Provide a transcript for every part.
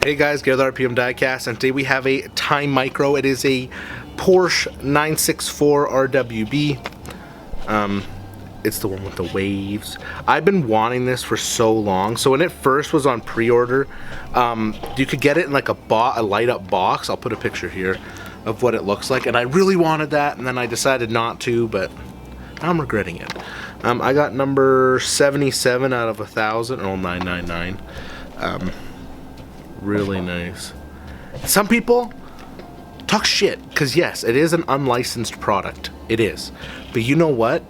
Hey guys, Gareth RPM Diecast, and today we have a Time Micro. It is a Porsche 964 RWB. It's the one with the waves. I've been wanting this for so long. So when it first was on pre-order, you could get it in like a light up box. I'll put a picture here of what it looks like, and I really wanted that, and then I decided not to, but I'm regretting it. I got number 77 out of 1,000, oh 999. Really nice. Some people talk shit, because yes, it is an unlicensed product. It is. But you know what?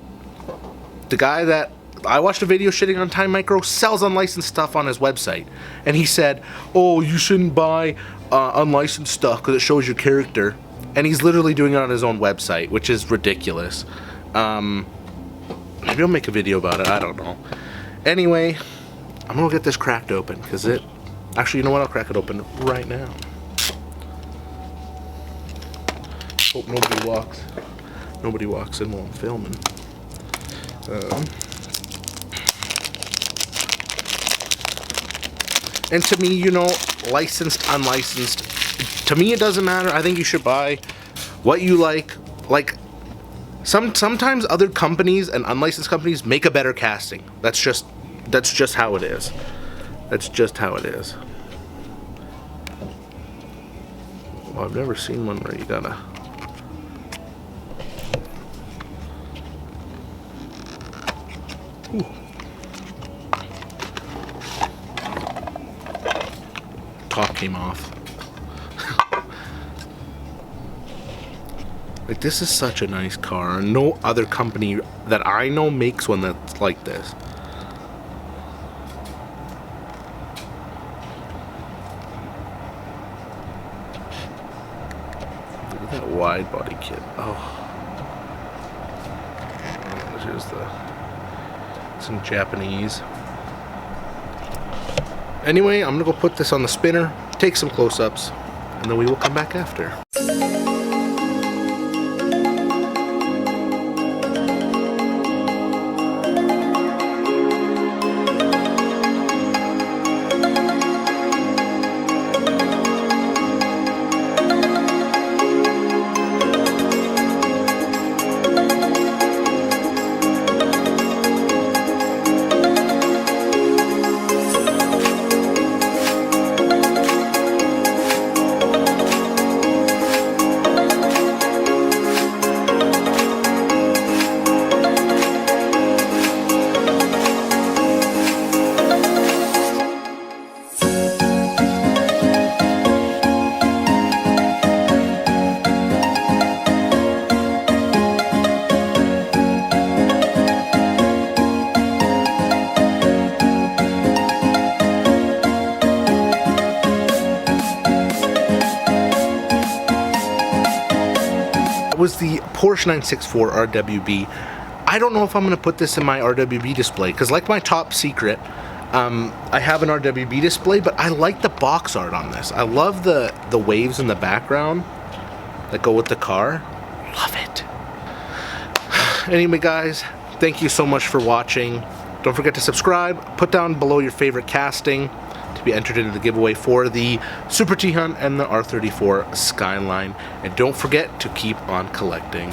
The guy that I watched a video shitting on Time Micro sells unlicensed stuff on his website. And he said, oh, you shouldn't buy unlicensed stuff because it shows your character. And he's literally doing it on his own website, which is ridiculous. Maybe I'll make a video about it. I don't know. Anyway, I'm going to get this cracked open because it... Actually, you know what? I'll crack it open right now. Hope nobody walks in while I'm filming. And to me, you know, licensed, unlicensed, to me it doesn't matter. I think you should buy what you like. Like, sometimes other companies and unlicensed companies make a better casting. That's just how it is. That's just how it is. Well, I've never seen one where you gotta... Ooh. Top came off. Like, this is such a nice car. No other company that I know makes one that's like this. Look at that wide body kit. Oh. There's some Japanese. Anyway, I'm gonna go put this on the spinner, take some close-ups, and then we will come back after. Was the Porsche 964 RWB. I don't know if I'm going to put this in my RWB display, because like my top secret, I have an RWB display, but I like the box art on this. I love the waves in the background that go with the car. Love it. Anyway guys, thank you so much for watching. Don't forget to subscribe. Put down below your favorite casting to be entered into the giveaway for the Super T-Hunt and the R34 Skyline. And don't forget to keep on collecting.